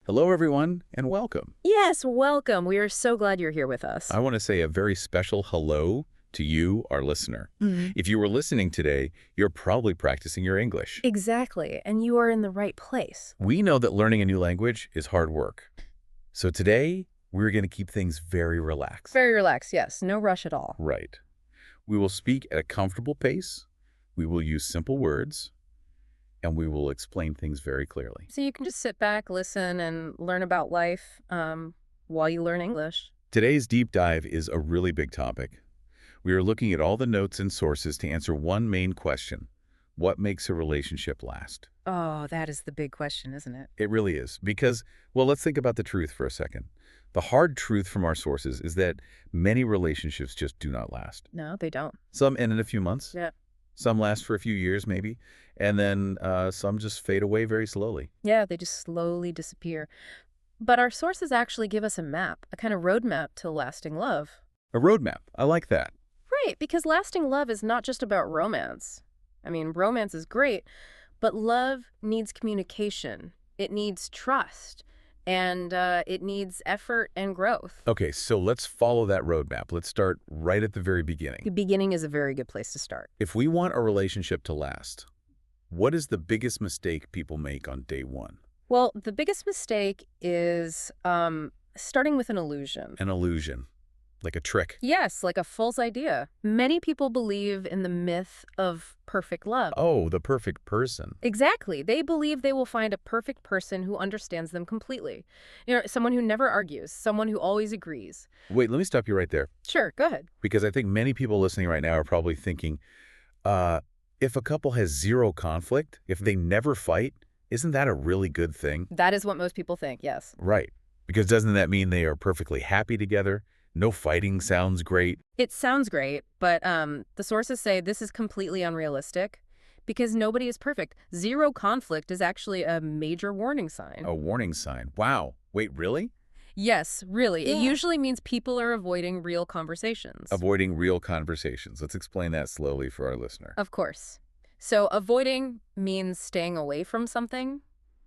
Hello, everyone, and welcome. Yes, welcome. We are so glad you're here with us. I want to say a very special hello to you, our listener. Mhm. If you were listening today, you're probably practicing your English. Exactly, and you are in the right place. We know that learning a new language is hard work. So today, we're going to keep things very relaxed. Very relaxed, yes. No rush at all. Right. We will speak at a comfortable pace, we will use simple words, and we will explain things very clearly. So you can just sit back, listen, and learn about life while you learn English. Today's deep dive is a really big topic. We are looking at all the notes and sources to answer one main question. What makes a relationship last? Oh, that is the big question, isn't it? It really is. Because, well, let's think about the truth for a second. The hard truth from our sources is that many relationships just do not last. No, they don't. Some end in a few months. Yeah. Some last for a few years, maybe. And then some just fade away very slowly. Yeah, they just slowly disappear. But our sources actually give us a map, a kind of roadmap to lasting love. A roadmap. I like that. Right, because lasting love is not just about romance. I mean, romance is great, but love needs communication. It needs trust, and it needs effort and growth. Okay, so let's follow that roadmap. Let's start right at the very beginning. The beginning is a very good place to start. If we want a relationship to last, what is the biggest mistake people make on day one? Well, the biggest mistake is starting with an illusion. An illusion, like a trick. Yes, like a false idea. Many people believe in the myth of perfect love. Oh, the perfect person. Exactly. They believe they will find a perfect person who understands them completely. You know, someone who never argues, someone who always agrees. Wait, let me stop you right there, Sure, go ahead. because I think many people listening right now are probably thinking, if a couple has zero conflict, if they never fight, isn't that a really good thing? That is what most people think, yes. Right. Because doesn't that mean they are perfectly happy together? No fighting sounds great. It sounds great, but the sources say this is completely unrealistic because nobody is perfect. Zero conflict is actually a major warning sign. A warning sign. Wow. Wait, really? Yes, really. It Yeah. usually means people are avoiding real conversations. Avoiding real conversations. Let's explain that slowly for our listener. Of course. So avoiding means staying away from something.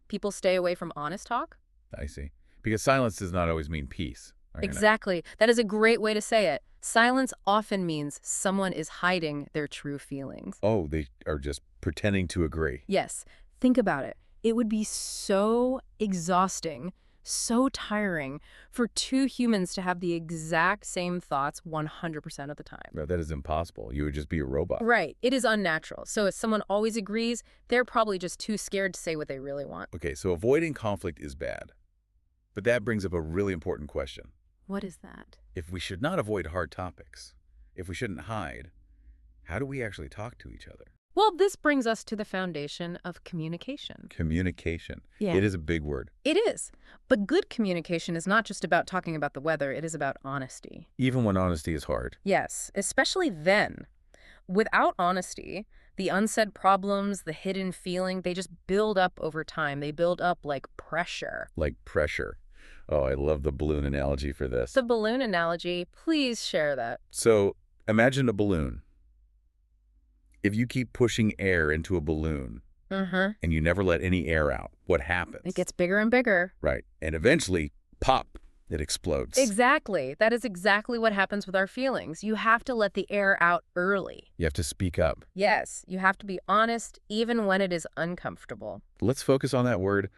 People stay away from honest talk. I see. Because silence does not always mean peace. All right, Exactly. That is a great way to say it. Silence often means someone is hiding their true feelings. oh, they are just pretending to agree. Yes, think about it. It would be so exhausting, so tiring for two humans to have the exact same thoughts 100% of the time. Well, that is impossible. You would just be a robot. Right. It is unnatural. So if someone always agrees, they're probably just too scared to say what they really want. Okay, so avoiding conflict is bad. But that brings up a really important question. What is that? If we should not avoid hard topics, if we shouldn't hide, how do we actually talk to each other? Well, this brings us to the foundation of communication. Communication. Yeah. It is a big word. It is. But good communication is not just about talking about the weather, it is about honesty. Even when honesty is hard. Yes, especially then. Without honesty, the unsaid problems, the hidden feeling, they just build up over time. They build up like pressure. Like pressure. Oh, I love the balloon analogy for this. The balloon analogy, please share that. So imagine a balloon. If you keep pushing air into a balloon Mm-hmm. and you never let any air out, what happens? It gets bigger and bigger. Right. And eventually, pop, it explodes. Exactly. That is exactly what happens with our feelings. You have to let the air out early. You have to speak up. Yes, you have to be honest even when it is uncomfortable. Let's focus on that word,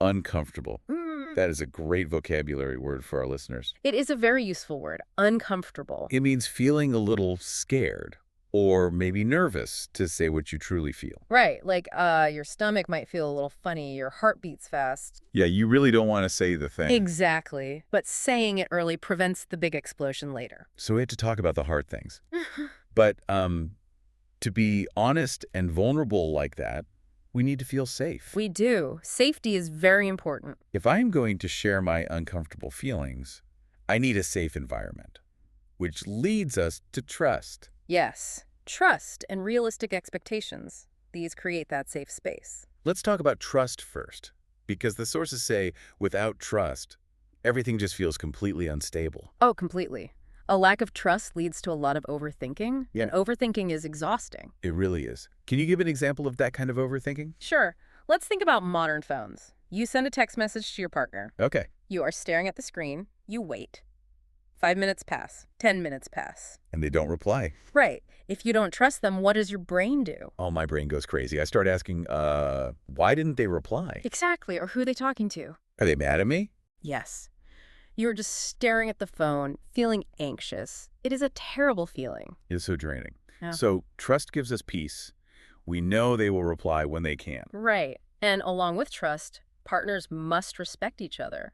uncomfortable. Mm. That is a great vocabulary word for our listeners. It is a very useful word, uncomfortable. It means feeling a little scared or maybe nervous to say what you truly feel. Right, like your stomach might feel a little funny, your heart beats fast. Yeah, you really don't want to say the thing. Exactly. But saying it early prevents the big explosion later. So we had to talk about the hard things. But to be honest and vulnerable like that, we need to feel safe. We do. Safety is very important. If I'm going to share my uncomfortable feelings, I need a safe environment, which leads us to trust. Yes. Trust and realistic expectations. These create that safe space. Let's talk about trust first, because the sources say without trust, everything just feels completely unstable. Oh, completely. A lack of trust leads to a lot of overthinking, Yeah. and overthinking is exhausting. It really is. Can you give an example of that kind of overthinking? Sure. Let's think about modern phones. You send a text message to your partner. Okay. You are staring at the screen. You wait. 5 minutes pass. 10 minutes pass. And they don't reply. Right. If you don't trust them, what does your brain do? Oh, my brain goes crazy. I start asking, why didn't they reply? Exactly. Or who are they talking to? Are they mad at me? Yes. You're just staring at the phone, feeling anxious. It is a terrible feeling. It's so draining. Yeah. So trust gives us peace. We know they will reply when they can. Right. And along with trust, partners must respect each other,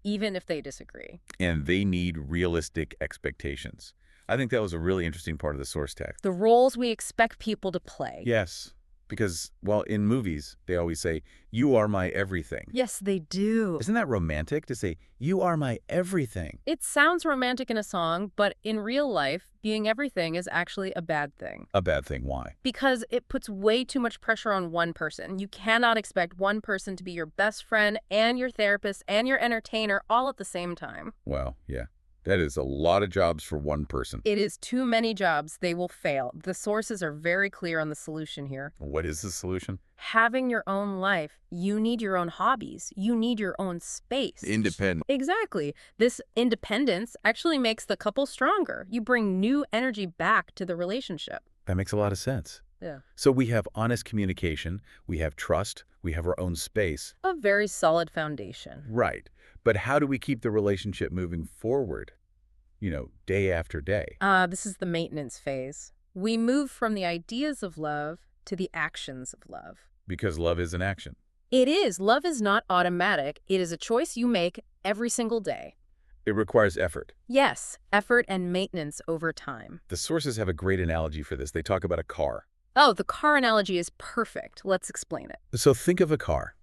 even if they disagree. And they need realistic expectations. I think that was a really interesting part of the source text. The roles we expect people to play. Yes, because, well, in movies, they always say, you are my everything. Yes, they do. Isn't that romantic to say, you are my everything? It sounds romantic in a song, but in real life, being everything is actually a bad thing. A bad thing, why? Because it puts way too much pressure on one person. You cannot expect one person to be your best friend and your therapist and your entertainer all at the same time. Well, yeah. That is a lot of jobs for one person. It is too many jobs. They will fail. The sources are very clear on the solution here. What is the solution? Having your own life. You need your own hobbies. You need your own space. Independent. Exactly. This independence actually makes the couple stronger. You bring new energy back to the relationship. That makes a lot of sense. Yeah. So we have honest communication, we have trust, we have our own space. A very solid foundation. Right. But how do we keep the relationship moving forward? Day after day. This is the maintenance phase. We move from the ideas of love to the actions of love. Because love is an action. It is. Love is not automatic. It is a choice you make every single day. It requires effort. Yes, effort and maintenance over time. The sources have a great analogy for this. They talk about a car. Oh, the car analogy is perfect. Let's explain it. So think of a car.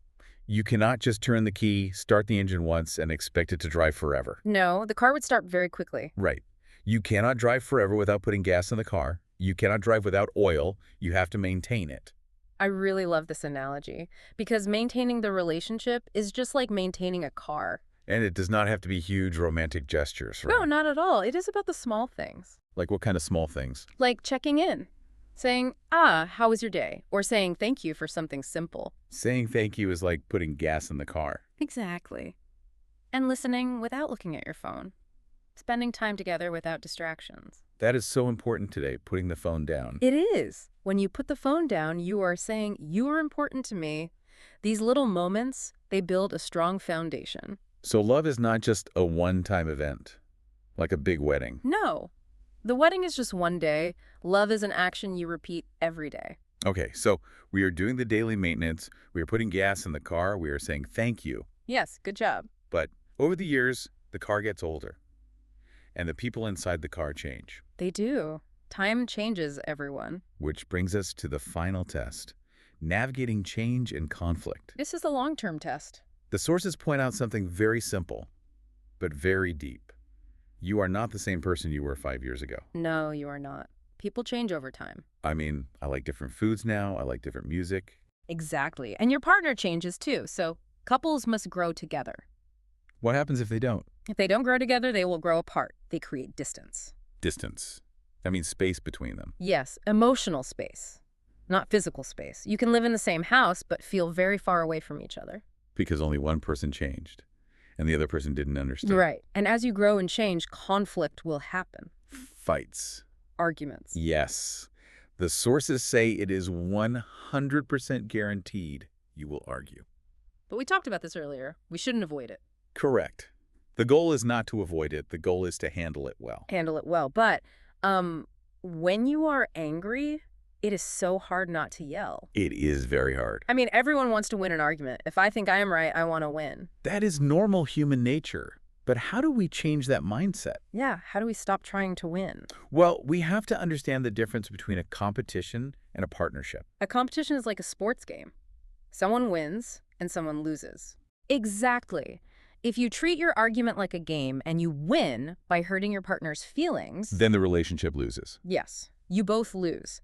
You cannot just turn the key, start the engine once, and expect it to drive forever. No, the car would start very quickly. Right. You cannot drive forever without putting gas in the car. You cannot drive without oil. You have to maintain it. I really love this analogy because maintaining the relationship is just like maintaining a car. And it does not have to be huge romantic gestures, right? No, not at all. It is about the small things. Like what kind of small things? Like checking in, saying, how was your day? Or saying thank you for something simple. Saying thank you is like putting gas in the car. Exactly. And listening without looking at your phone. Spending time together without distractions. That is so important today, putting the phone down. It is. When you put the phone down, you are saying, you are important to me. These little moments, they build a strong foundation. So love is not just a one-time event, like a big wedding. No. The wedding is just one day. Love is an action you repeat every day. Okay, so we are doing the daily maintenance. We are putting gas in the car. We are saying thank you. Yes, good job. But over the years, the car gets older. And the people inside the car change. They do. Time changes everyone. Which brings us to the final test, navigating change and conflict. This is a long-term test. The sources point out something very simple, but very deep. You are not the same person you were 5 years ago. No, you are not. People change over time. I mean, I like different foods now. I like different music. Exactly. And your partner changes too, so couples must grow together. What happens if they don't? If they don't grow together, they will grow apart. They create distance. Distance. That means space between them. Yes, emotional space, not physical space. You can live in the same house, but feel very far away from each other. Because only one person changed, and the other person didn't understand. Right. And as you grow and change, conflict will happen. Fights. Arguments. Yes. The sources say it is 100% guaranteed you will argue. But we talked about this earlier. We shouldn't avoid it. Correct. The goal is not to avoid it. The goal is to handle it well. Handle it well. But when you are angry, it is so hard not to yell. It is very hard. I mean, everyone wants to win an argument. If I think I am right, I want to win. That is normal human nature. But how do we change that mindset? Yeah, how do we stop trying to win? Well, we have to understand the difference between a competition and a partnership. A competition is like a sports game. Someone wins and someone loses. Exactly. If you treat your argument like a game and you win by hurting your partner's feelings, Then the relationship loses. yes, you both lose.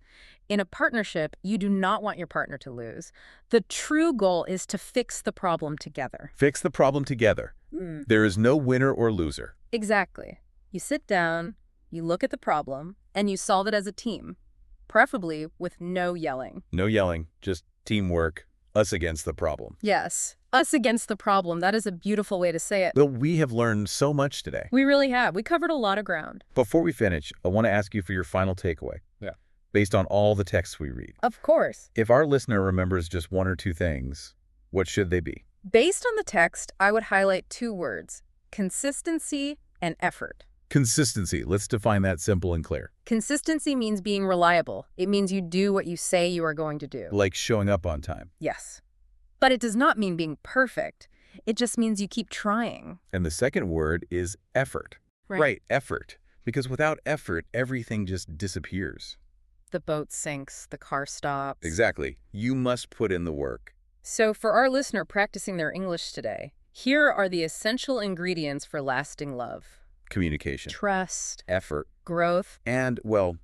In a partnership, you do not want your partner to lose. The true goal is to fix the problem together. Fix the problem together. There is no winner or loser. Exactly. You sit down, you look at the problem, and you solve it as a team, preferably with no yelling. No yelling, just teamwork, us against the problem. Yes, Us against the problem. That is a beautiful way to say it. Well, we have learned so much today. We really have. We covered a lot of ground. Before we finish, I want to ask you for your final takeaway. Yeah. Based on all the texts we read. Of course. If our listener remembers just one or two things, what should they be? Based on the text, I would highlight 2 words: consistency and effort. Consistency. Let's define that simple and clear. Consistency means being reliable. It means you do what you say you are going to do. Like showing up on time. Yes. But it does not mean being perfect. It just means you keep trying. And the second word is effort. Right, effort. Because without effort, everything just disappears. The boat sinks, the car stops. Exactly. You must put in the work. So for our listener practicing their English today, here are the essential ingredients for lasting love. Communication. Trust, Effort. growth, And, well,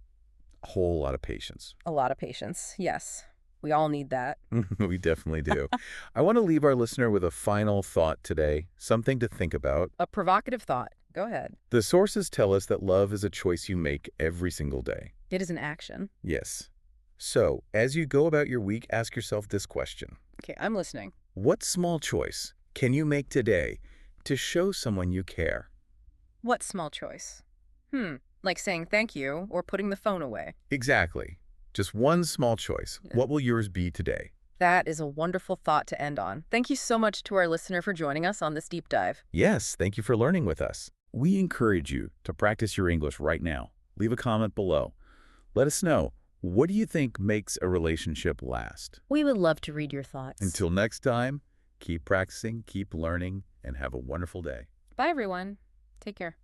a whole lot of patience. a lot of patience. Yes, we all need that. We definitely do. I want to leave our listener with a final thought today, something to think about. A provocative thought. Go ahead. The sources tell us that love is a choice you make every single day. It is an action. Yes. So, as you go about your week, ask yourself this question. Okay, I'm listening. What small choice can you make today to show someone you care? What small choice? Like saying thank you or putting the phone away. Exactly. Just one small choice. Yeah. What will yours be today? That is a wonderful thought to end on. Thank you so much to our listener for joining us on this deep dive. Yes, thank you for learning with us. We encourage you to practice your English right now. Leave a comment below. Let us know, what do you think makes a relationship last? We would love to read your thoughts. Until next time, keep practicing, keep learning, and have a wonderful day. Bye, everyone. Take care.